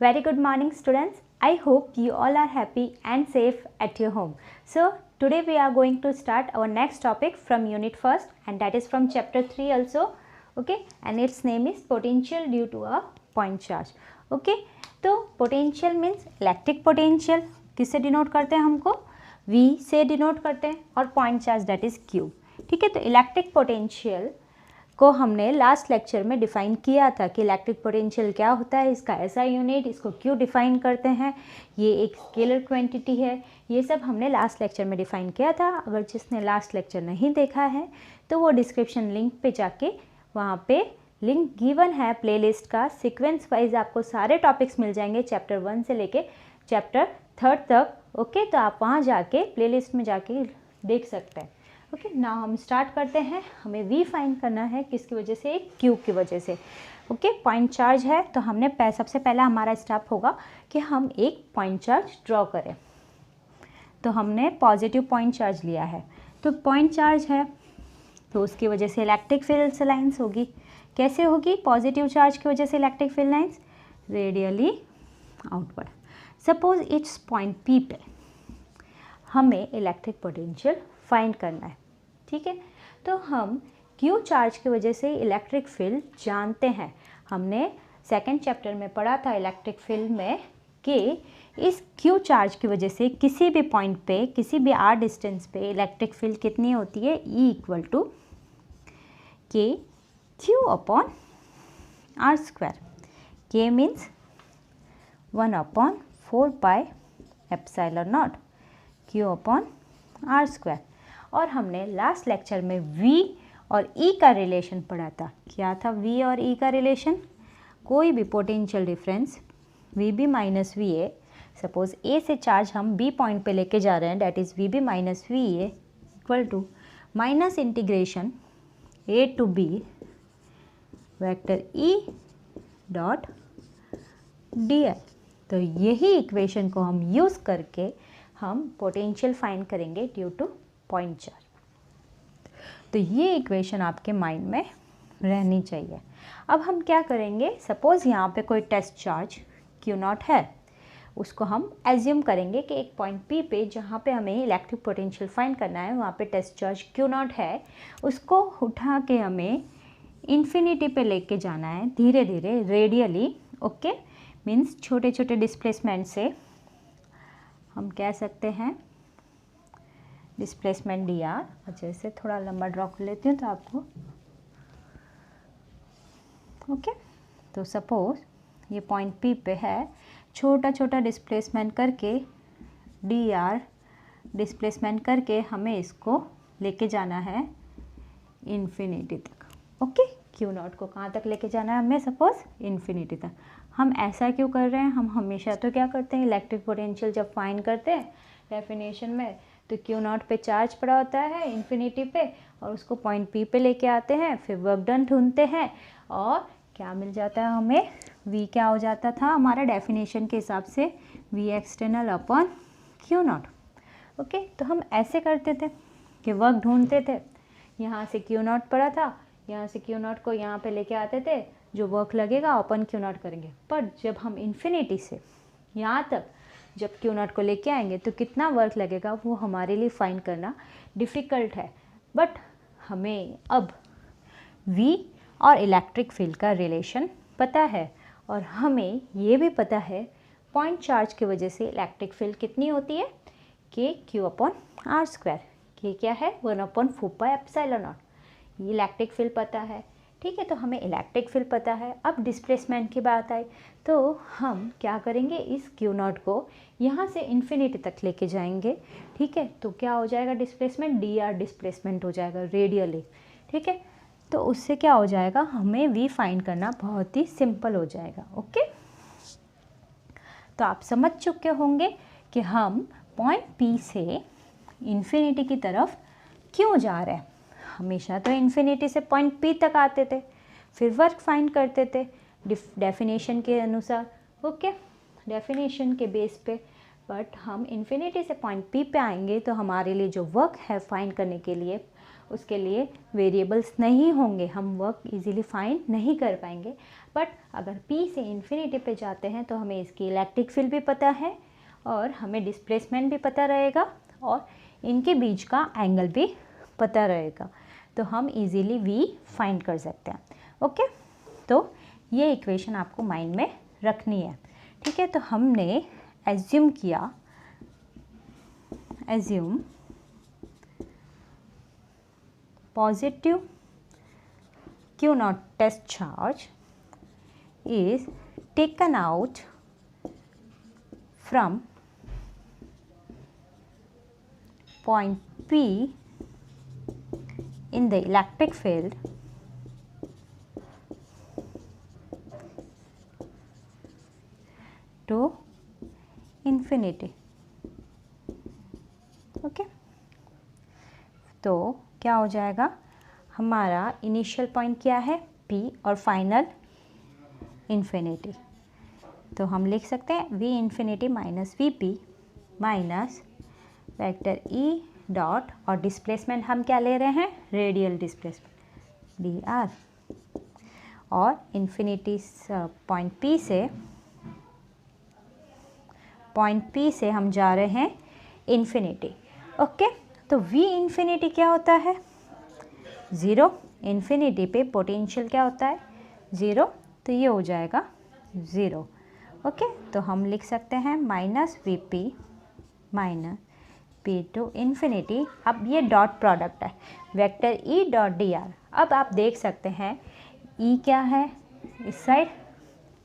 Very good morning students. I hope you all are happy and safe at your home. So today we are going to start our next topic from unit first, and that is from chapter 3 also. Okay, and its name is potential due to a point charge. Okay, तो potential means electric potential. किससे denote करते हैं? हमको V से denote करते हैं, और point charge that is Q. ठीक है, तो इलेक्ट्रिक पोटेंशियल को हमने लास्ट लेक्चर में डिफ़ाइन किया था कि इलेक्ट्रिक पोटेंशियल क्या होता है, इसका ऐसा यूनिट, इसको क्यों डिफ़ाइन करते हैं, ये एक स्केलर क्वांटिटी है, ये सब हमने लास्ट लेक्चर में डिफ़ाइन किया था. अगर जिसने लास्ट लेक्चर नहीं देखा है तो वो डिस्क्रिप्शन लिंक पे जाके वहाँ पे लिंक गिवन है प्लेलिस्ट का, सीक्वेंस वाइज आपको सारे टॉपिक्स मिल जाएंगे चैप्टर 1 से लेके चैप्टर 3 तक. ओके, तो आप वहाँ जाके प्लेलिस्ट में जाके देख सकते हैं. ओके, नाउ हम स्टार्ट करते हैं. हमें V फाइंड करना है, किसकी वजह से? Q की वजह से. ओके, पॉइंट चार्ज है तो हमने सबसे पहला हमारा स्टेप होगा कि हम एक पॉइंट चार्ज ड्रॉ करें. तो हमने पॉजिटिव पॉइंट चार्ज लिया है, तो पॉइंट चार्ज है तो उसकी वजह से इलेक्ट्रिक फील्ड लाइन्स होगी. कैसे होगी? पॉजिटिव चार्ज की वजह से electric field lines radially outward. Suppose it's point P पे हमें इलेक्ट्रिक पोटेंशियल फाइंड करना है. ठीक है, तो हम Q चार्ज की वजह से इलेक्ट्रिक फील्ड जानते हैं. हमने सेकंड चैप्टर में पढ़ा था इलेक्ट्रिक फील्ड में कि इस Q चार्ज की वजह से किसी भी पॉइंट पे, किसी भी r डिस्टेंस पे इलेक्ट्रिक फील्ड कितनी होती है? E इक्वल टू के Q upon r square. K means 1/4 pi epsilon not Q upon r square. और हमने लास्ट लेक्चर में V और E का रिलेशन पढ़ा था. क्या था V और E का रिलेशन? कोई भी potential difference VB minus VA, suppose A से चार्ज हम B पॉइंट पे लेके जा रहे हैं, that is VB minus VA equal to minus integration A to B vector E dot dl. तो यही इक्वेशन को हम यूज़ करके हम पोटेंशियल फाइंड करेंगे ड्यू टू पॉइंट चार्ज. तो ये इक्वेशन आपके माइंड में रहनी चाहिए. अब हम क्या करेंगे? सपोज़ यहाँ पे कोई टेस्ट चार्ज Q0 है, उसको हम एज्यूम करेंगे कि एक पॉइंट P पे जहाँ पे हमें इलेक्ट्रिक पोटेंशियल फाइंड करना है वहाँ पे टेस्ट चार्ज Q0 है. उसको उठा के हमें इन्फिनिटी पे लेके जाना है धीरे धीरे रेडियली. ओके, मीन्स छोटे छोटे डिस्प्लेसमेंट से हम कह सकते हैं डिस्प्लेसमेंट dr. अच्छा, इसे थोड़ा लंबा ड्रॉ कर लेती हूँ तो आपको. ओके, तो सपोज ये पॉइंट P पे है, छोटा छोटा डिस्प्लेसमेंट करके dr डिस्प्लेसमेंट करके हमें इसको लेके जाना है इन्फिनिटी तक. ओके, Q0 को कहाँ तक लेके जाना है हमें? सपोज इन्फिनिटी तक. हम ऐसा क्यों कर रहे हैं? हम हमेशा तो क्या करते हैं, इलेक्ट्रिक पोटेंशियल जब फाइंड करते हैं डेफिनेशन में तो Q0 पे चार्ज पड़ा होता है इन्फिनिटी पे, और उसको पॉइंट P पे लेके आते हैं, फिर वर्क डन ढूंढते हैं और क्या मिल जाता है हमें? V क्या हो जाता था हमारा डेफिनेशन के हिसाब से? V external upon Q0. Okay, तो हम ऐसे करते थे कि वर्क ढूंढते थे. यहाँ से Q0 पड़ा था, यहाँ से Q0 को यहाँ पे लेके आते थे, जो वर्क लगेगा अपन Q0 करेंगे. पर जब हम इन्फिनिटी से यहाँ तक जब Q0 को लेके आएंगे तो कितना वर्क लगेगा वो हमारे लिए फाइंड करना डिफ़िकल्ट है. बट हमें अब V और इलेक्ट्रिक फील्ड का रिलेशन पता है, और हमें ये भी पता है पॉइंट चार्ज की वजह से इलेक्ट्रिक फील्ड कितनी होती है? के Q अपॉन r स्क्वायर. के क्या है? 1/4 पाई एप्सिलॉन नॉट. ये इलेक्ट्रिक फील्ड पता है. ठीक है, तो हमें इलेक्ट्रिक फील्ड पता है. अब डिस्प्लेसमेंट की बात आई तो हम क्या करेंगे? इस Q0 को यहाँ से इन्फिनिटी तक लेके जाएंगे. ठीक है, तो क्या हो जाएगा? डिस्प्लेसमेंट dr डिस्प्लेसमेंट हो जाएगा रेडियली. ठीक है, तो उससे क्या हो जाएगा? हमें V फाइंड करना बहुत ही सिंपल हो जाएगा. ओके, तो आप समझ चुके होंगे कि हम पॉइंट P से इन्फिनिटी की तरफ क्यों जा रहे हैं. हमेशा तो इन्फिनिटी से पॉइंट P तक आते थे, फिर वर्क फाइंड करते थे डेफिनेशन के अनुसार. ओके, डेफिनेशन के बेस पे. बट हम इन्फिनिटी से पॉइंट P पे आएंगे तो हमारे लिए जो वर्क है फाइंड करने के लिए उसके लिए वेरिएबल्स नहीं होंगे, हम वर्क इजीली फाइंड नहीं कर पाएंगे। बट अगर p से इन्फिनिटी पे जाते हैं तो हमें इसकी इलेक्ट्रिक फील्ड भी पता है और हमें डिस्प्लेसमेंट भी पता रहेगा और इनके बीच का एंगल भी पता रहेगा, तो हम इजीली v फाइंड कर सकते हैं। ओके, तो ये इक्वेशन आपको माइंड में रखनी है। ठीक है, तो हमने एज्यूम किया, assume positive Q naught test charge is taken out from point P in the electric field to infinity। Okay, तो क्या हो जाएगा, हमारा इनिशियल पॉइंट क्या है P और फाइनल इन्फिनिटी। तो हम लिख सकते हैं V infinity minus VP minus vector E dot, और डिस्प्लेसमेंट हम क्या ले रहे हैं, रेडियल डिस्प्लेसमेंट dr, और इन्फिनिटी पॉइंट P से हम जा रहे हैं इन्फिनिटी। ओके, तो V इन्फिनिटी क्या होता है, 0। इन्फिनिटी पे पोटेंशियल क्या होता है, 0, तो ये हो जाएगा 0। ओके, तो हम लिख सकते हैं minus VP minus P to infinity. अब ये डॉट प्रोडक्ट है, वेक्टर E डॉट dr। अब आप देख सकते हैं E क्या है इस साइड,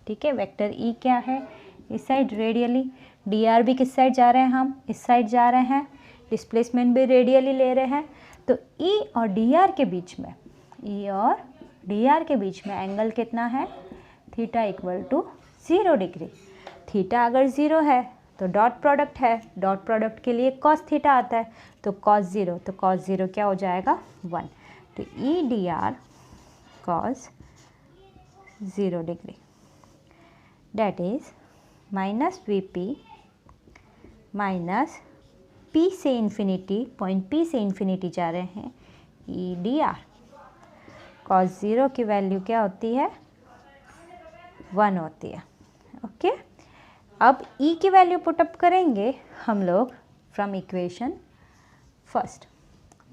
ठीक है, वेक्टर E क्या है इस साइड रेडियली, dr भी किस साइड जा रहे हैं, हम इस साइड जा रहे हैं, डिस्प्लेसमेंट भी रेडियली ले रहे हैं। तो E और dr के बीच में, E और dr के बीच में एंगल कितना है, theta equal to 0 degree. Theta अगर 0 है तो डॉट प्रोडक्ट है, डॉट प्रोडक्ट के लिए कॉस थीटा आता है, तो कॉस 0, तो कॉस 0 क्या हो जाएगा 1, तो E dr cos 0 degree date is minus VP minus P से इन्फिनिटी, पॉइंट P से इन्फिनिटी जा रहे हैं E dr, कॉस 0 की वैल्यू क्या होती है 1 होती है। ओके, अब E की वैल्यू पुटअप करेंगे हम लोग from equation first.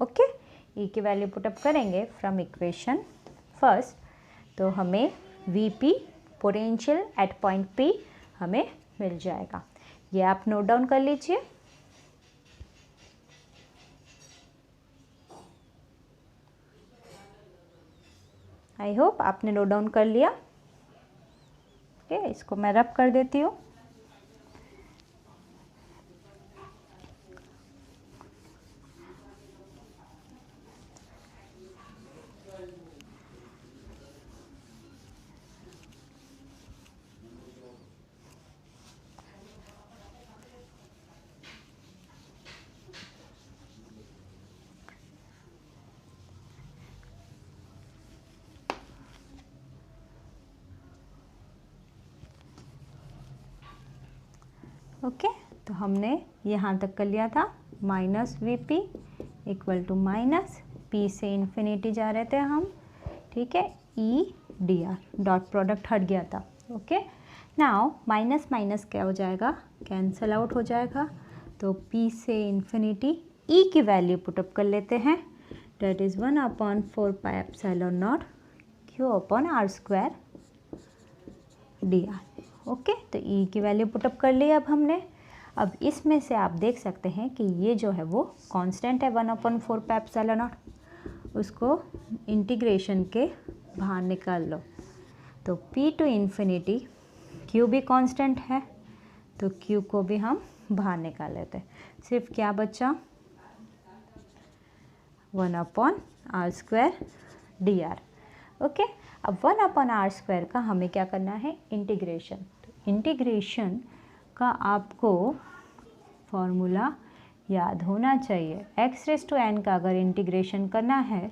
Okay, E की वैल्यू पुटअप करेंगे फ्रॉम इक्वेशन फर्स्ट, तो हमें VP potential at point P हमें मिल जाएगा। ये आप नोट डाउन कर लीजिए। आई होप आपने नोट डाउन कर लिया। ओके, इसको मैं रब कर देती हूँ। ओके, तो हमने यहाँ तक कर लिया था, minus VP equal to minus P से इन्फिनिटी जा रहे थे हम, ठीक है, E dr, डॉट प्रोडक्ट हट गया था। ओके, नाउ माइनस माइनस क्या हो जाएगा, कैंसल आउट हो जाएगा, तो P से इन्फिनिटी E की वैल्यू पुटअप कर लेते हैं, that is 1/4 pi epsilon not Q upon r square dr। Okay, तो E की वैल्यू पुटअप कर ली अब हमने। अब इसमें से आप देख सकते हैं कि ये जो है वो कांस्टेंट है 1/4 पाई एप्सिलॉन नॉट, उसको इंटीग्रेशन के बाहर निकाल लो, तो P टू इन्फिनिटी, Q भी कांस्टेंट है तो Q को भी हम बाहर निकाल लेते हैं, सिर्फ क्या बचा 1/r स्क्वायर dr। ओके, अब 1/r स्क्वायर का हमें क्या करना है, इंटीग्रेशन। तो इंटीग्रेशन का आपको फॉर्मूला याद होना चाहिए, x⁻n का अगर इंटीग्रेशन करना है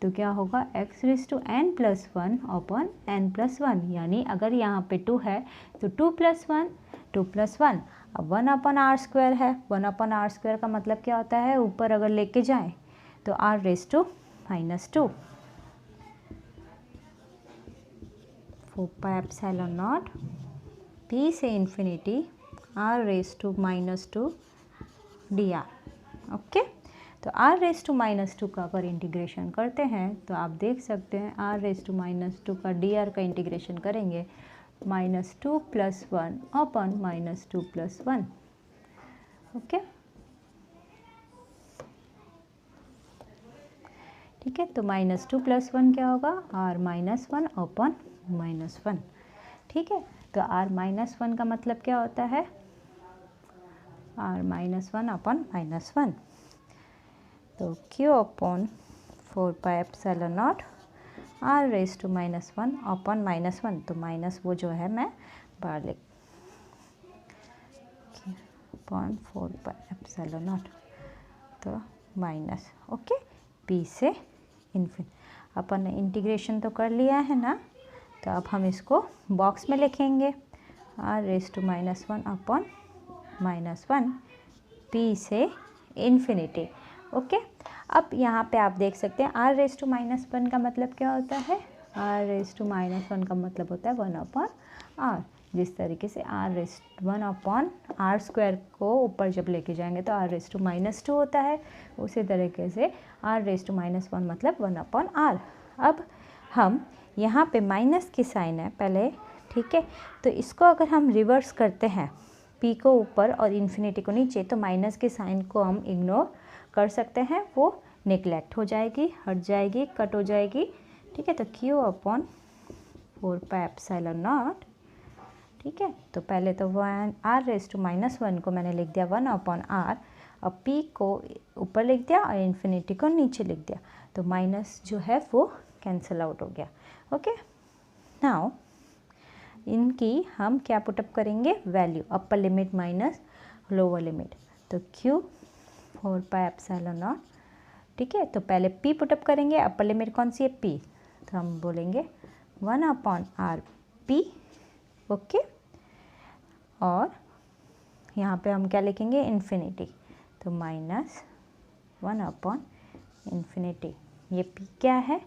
तो क्या होगा, x⁻n + 1 अपॉन n + 1, यानी अगर यहाँ पे 2 है तो 2 + 1, 2 + 1, अब 1/r स्क्वायर है, 1/r स्क्वायर का मतलब क्या होता है, ऊपर अगर लेके जाएं तो r raise to -2 4 pi epsilon naught p से infinity r raise to -2 dr। Okay, तो r रेज टू -2 का अगर इंटीग्रेशन करते हैं तो आप देख सकते हैं r रेज टू -2 का dr का इंटीग्रेशन करेंगे -2 + 1 अपन -2 + 1। ओके, ठीक है, तो -2 + 1 क्या होगा, r -1 अपन -1। ठीक है, तो r -1 का मतलब क्या होता है, r -1 अपन -1। तो q अपन 4 pi epsilon naught r raise to -1 अपन -1, तो माइनस वो जो है मैं बाहर लिख अपन 4 पाई एप्सिलॉन नॉट, तो माइनस। ओके, p से इन्फिनिटी। अपन ने इंटीग्रेशन तो कर लिया है ना, तो अब हम इसको बॉक्स में लिखेंगे r रेज टू -1 अपन -1 p से इन्फिनिटी। ओके, अब यहाँ पे आप देख सकते हैं r रेज टू -1 का मतलब क्या होता है, r रेज टू -1 का मतलब होता है 1/r। जिस तरीके से r रेज 1/r² को ऊपर जब लेके जाएंगे तो r रेज टू -2 होता है, उसी तरीके से r रेज टू -1 मतलब 1/r। अब हम यहाँ पे माइनस की साइन है पहले, ठीक है, तो इसको अगर हम रिवर्स करते हैं p को ऊपर और इन्फिनिटी को नीचे, तो माइनस की साइन को हम इग्नोर कर सकते हैं, वो नेग्लेक्ट हो जाएगी, हट जाएगी, कट हो जाएगी। ठीक है, तो q अपन 4 पाई एप्सिलॉन नॉट। ठीक है, तो पहले तो r रेज टू -1 को मैंने लिख दिया 1/r, अब p को ऊपर लिख दिया और इन्फिनिटी को नीचे लिख दिया, तो माइनस जो है वो कैंसिल आउट हो गया। ओके, नाउ इनकी हम क्या पुटअप करेंगे, value, upper limit minus lower limit, तो q 4 पाई एप्सिलॉन नॉट। ठीक है, तो पहले p पुटअप करेंगे, अपर लिमिट कौन सी है, p, तो हम बोलेंगे 1/r p। ओके, और यहाँ पे हम क्या लिखेंगे, इन्फिनिटी, तो -1/इन्फिनिटी। ये p क्या है,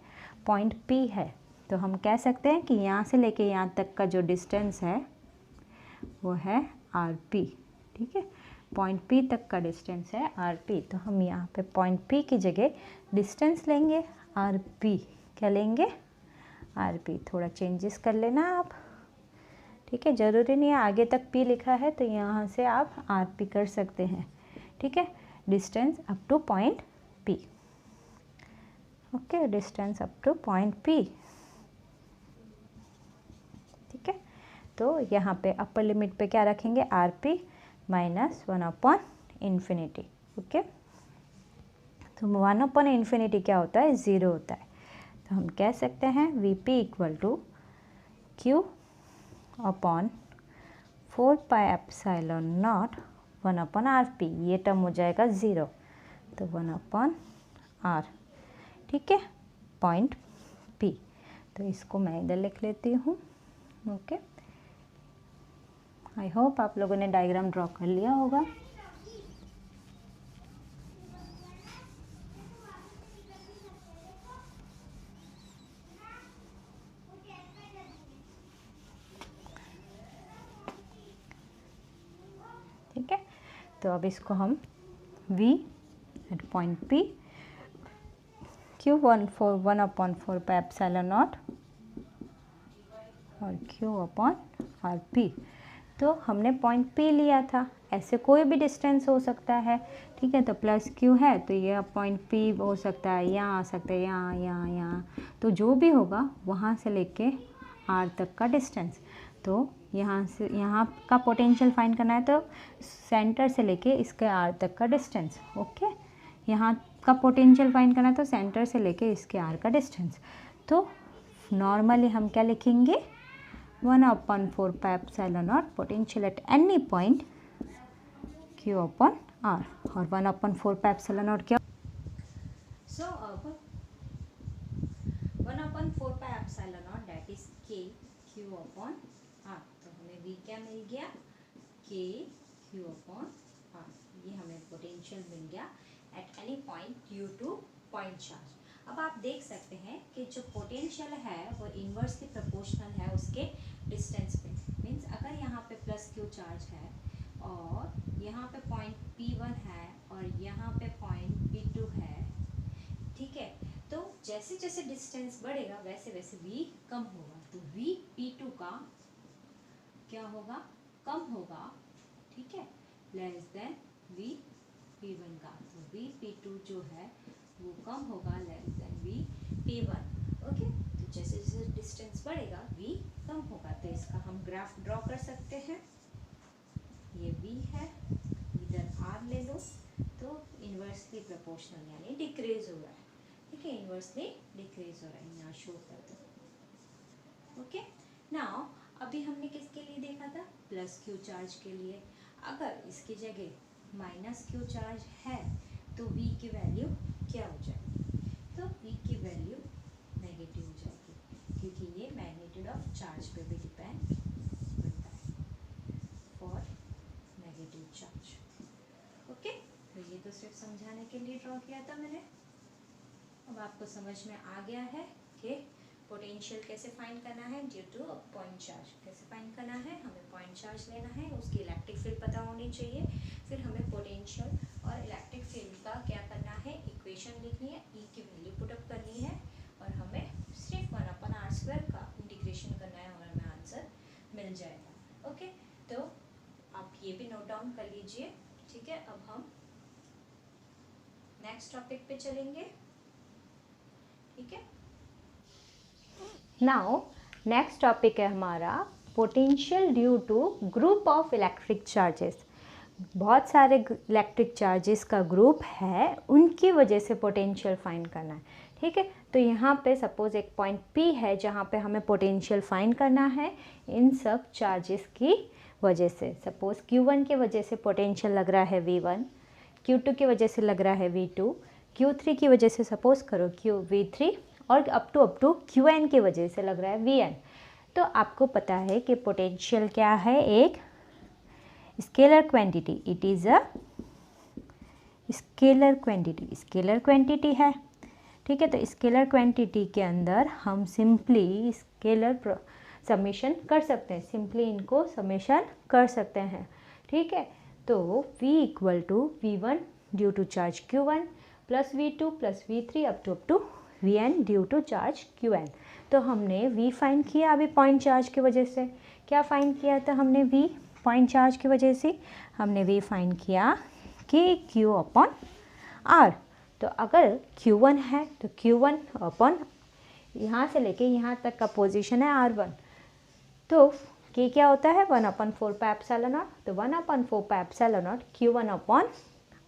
पॉइंट p है, तो हम कह सकते हैं कि यहाँ से लेके यहाँ तक का जो डिस्टेंस है वो है rp। ठीक है, पॉइंट p तक का डिस्टेंस है rp, तो हम यहाँ पे पॉइंट p की जगह डिस्टेंस लेंगे rp। क्या लेंगे, rp। थोड़ा चेंजेस कर लेना आप, ठीक है, ज़रूरी नहीं है आगे तक p लिखा है तो यहाँ से आप rp कर सकते हैं। ठीक है, distance up two point p। Okay, distance up two point p। ठीक है, तो यहाँ पे अपर लिमिट पे क्या रखेंगे, rp -1/इन्फिनिटी। ओके, तो 1/इन्फिनिटी क्या होता है, 0 होता है, तो हम कह सकते हैं vp = q upon 4 pi epsilon not 1/rp। ये टर्म हो जाएगा 0, तो 1/r। ठीक है, पॉइंट p, तो इसको मैं इधर लिख लेती हूँ। ओके, आई होप आप लोगों ने डायग्राम ड्रॉ कर लिया होगा। ठीक है, तो अब इसको हम v at point p q 1/4 pi epsilon naught और q अपॉन rp। तो हमने पॉइंट p लिया था, ऐसे कोई भी डिस्टेंस हो सकता है। ठीक है, तो प्लस q है तो ये पॉइंट p हो सकता है, यहाँ आ सकता है, यहाँ यहाँ यहाँ, तो जो भी होगा वहाँ से लेके r तक का डिस्टेंस। तो यहाँ से यहाँ का पोटेंशियल फाइंड करना है, तो सेंटर से लेके इसके r तक का डिस्टेंस। ओके, यहाँ का पोटेंशियल फाइंड करना है तो सेंटर से लेके इसके r का डिस्टेंस। तो नॉर्मली हम क्या लिखेंगे, 1/4 pi epsilon not potential at any point q upon r, और 1/4 पाई एप्सिलॉन नॉट क्या, सो अब 1/4 pi epsilon not that is k q upon r। तो हमें v क्या मिल गया, k q अपॉन r। ये हमें पोटेंशियल मिल गया at any point q to point charge. अब आप देख सकते हैं कि जो पोटेंशियल है वो इन्वर्सली प्रोपोर्शनल है उसके डिस्टेंस पे। मीन्स अगर यहाँ पे प्लस क्यू चार्ज है और यहाँ पे पॉइंट P1 है और यहाँ पे पॉइंट P2 है, ठीक है, तो जैसे जैसे डिस्टेंस बढ़ेगा वैसे वैसे V कम होगा, तो V P2 का क्या होगा, कम होगा, ठीक है, लेस देन V P1 का। तो V P2 जो है वो कम होगा less than V P1। Okay, तो जैसे जैसे डिस्टेंस बढ़ेगा V कम होगा। तो इसका हम ग्राफ ड्रॉ कर सकते हैं। ये V है, इधर R ले लो, तो इन्वर्सली प्रोपोर्शनल यानी डिक्रीज हो रहा है, ठीक है, इन्वर्सली डिक्रीज हो रहा है, यहाँ शो कर दो। ओके, नाउ अभी हमने किसके लिए देखा था, प्लस क्यू चार्ज के लिए। अगर इसकी जगह माइनस क्यू चार्ज है तो V की वैल्यू क्या हो जाएगी, तो V की वैल्यू नेगेटिव हो जाएगी, क्योंकि ये मैग्नीट्यूड ऑफ चार्ज पे भी डिपेंड करता है फॉर नेगेटिव चार्ज। ओके, तो ये तो सिर्फ समझाने के लिए ड्रॉ किया था मैंने। अब आपको समझ में आ गया है कि पोटेंशियल कैसे फाइंड करना है ड्यू टू पॉइंट चार्ज, कैसे फाइंड करना है, हमें पॉइंट चार्ज लेना है, उसकी इलेक्ट्रिक फील्ड पता होनी चाहिए, फिर हमें पोटेंशियल और इलेक्ट्रिक फील्ड का क्या करना है, इक्वेशन लिखनी है, E की वैल्यू पुट अप करनी है और हमें सिर्फ 1/r² का इंटीग्रेशन करना है और हमें आंसर मिल जाएगा। ओके, तो आप ये भी नोट डाउन कर लीजिए, ठीक है। अब हम नेक्स्ट टॉपिक पे चलेंगे, ठीक है। नाउ नेक्स्ट टॉपिक है हमारा potential due to group of electric charges. बहुत सारे इलेक्ट्रिक चार्जेस का ग्रुप है, उनकी वजह से पोटेंशियल फाइंड करना है, ठीक है। तो यहाँ पे सपोज एक पॉइंट P है जहाँ पे हमें पोटेंशियल फाइंड करना है इन सब चार्जेस की वजह से। सपोज Q1 की वजह से पोटेंशियल लग रहा है V1, Q2 की वजह से लग रहा है V2, Q3 की वजह से सपोज करो V3 और अप टू Qn की वजह से लग रहा है Vn। तो आपको पता है कि पोटेंशियल क्या है, एक scalar quantity, it is a scalar quantity है, ठीक है। तो स्केलर क्वांटिटी के अंदर हम सिंपली स्केलर समेशन कर सकते हैं, सिंपली इनको समेशन कर सकते हैं, ठीक है। तो V equal to V1 due to charge Q1 plus V2 plus V3 up to Vn due to charge Qn। तो हमने V फाइंड किया अभी पॉइंट चार्ज की वजह से। क्या फाइंड किया था हमने V पॉइंट चार्ज की वजह से? हमने V फाइंड किया कि Q अपॉन R। तो अगर Q1 है तो Q1 अपॉन यहाँ से लेके यहाँ तक का पोजीशन है R1, तो K क्या होता है 1/4 पाई एप्सिलॉन नॉट। तो 1/4 pi epsilon not Q1 upon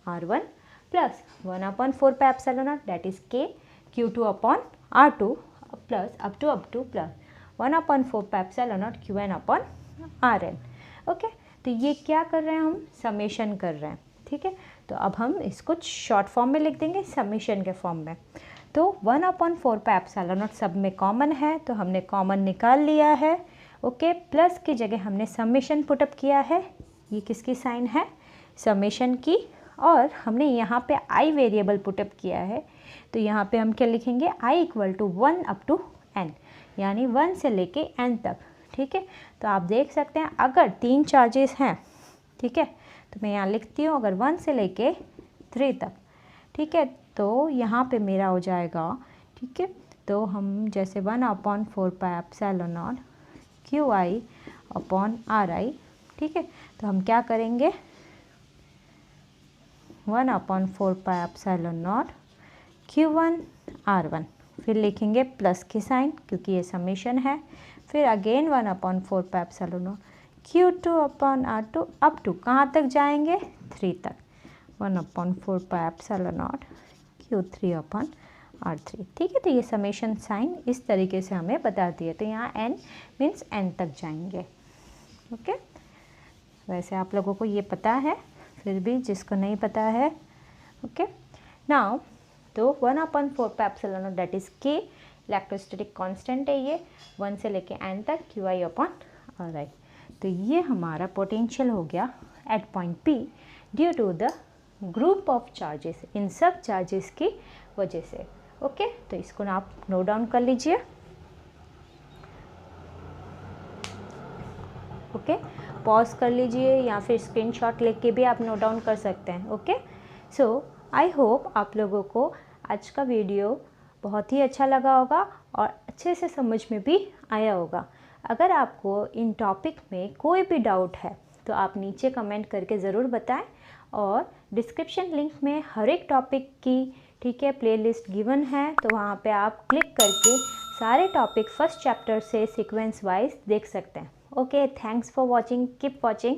R1 plus 1/4 pi epsilon not that is K Q2 upon R2 plus up two plus 1/4 pi epsilon not Qn upon Rn। Okay, तो ये क्या कर रहे हैं हम, समेशन कर रहे हैं, ठीक है। तो अब हम इसको शॉर्ट फॉर्म में लिख देंगे, समेशन के फॉर्म में। तो 1/4 पाई एप्सिलॉन नॉट सब में कॉमन है तो हमने कॉमन निकाल लिया है, ओके। प्लस की जगह हमने समेशन पुटअप किया है, ये किसकी साइन है, समेशन की, और हमने यहाँ पे आई वेरिएबल पुटअप किया है। तो यहाँ पे हम क्या लिखेंगे, i equal to 1 up to n, यानी 1 से लेके n तक, ठीक है। तो आप देख सकते हैं अगर 3 चार्जेस हैं, ठीक है, तो मैं यहाँ लिखती हूँ अगर 1 से लेके 3 तक, ठीक है, तो यहाँ पे मेरा हो जाएगा, ठीक है। तो हम जैसे 1/4 pi epsilon not Qi upon Ri, ठीक है। तो हम क्या करेंगे 1/4 pi epsilon not Q1 R1, फिर लिखेंगे प्लस की साइन क्योंकि ये समेशन है, फिर again 1/4 pi epsilon naught Q2 upon R2 up to कहाँ तक जाएंगे 3 तक, 1/4 pi epsilon not Q3 upon R3, ठीक है। तो ये समेशन साइन इस तरीके से हमें बताती है। तो यहाँ n मीन्स n तक जाएंगे, ओके। वैसे आप लोगों को ये पता है, फिर भी जिसको नहीं पता है, ओके। नाउ तो 1/4 pi epsilon not that is K electrostatic constant है, ये 1 से लेके n तक Qi अपॉन Ri। तो ये हमारा पोटेंशियल हो गया at point P due to the group of charges, इन सब चार्जेस की वजह से। ओके, तो इसको ना आप नोट डाउन कर लीजिए। ओके, पॉज कर लीजिए या फिर स्क्रीनशॉट लेके भी आप नोट डाउन कर सकते हैं। ओके, सो आई होप आप लोगों को आज का वीडियो बहुत ही अच्छा लगा होगा और अच्छे से समझ में भी आया होगा। अगर आपको इन टॉपिक में कोई भी डाउट है तो आप नीचे कमेंट करके ज़रूर बताएं, और डिस्क्रिप्शन लिंक में हर एक टॉपिक की, ठीक है, प्लेलिस्ट गिवन है, तो वहाँ पे आप क्लिक करके सारे टॉपिक फर्स्ट चैप्टर से सीक्वेंस वाइज देख सकते हैं। Okay, thanks for watching, keep watching.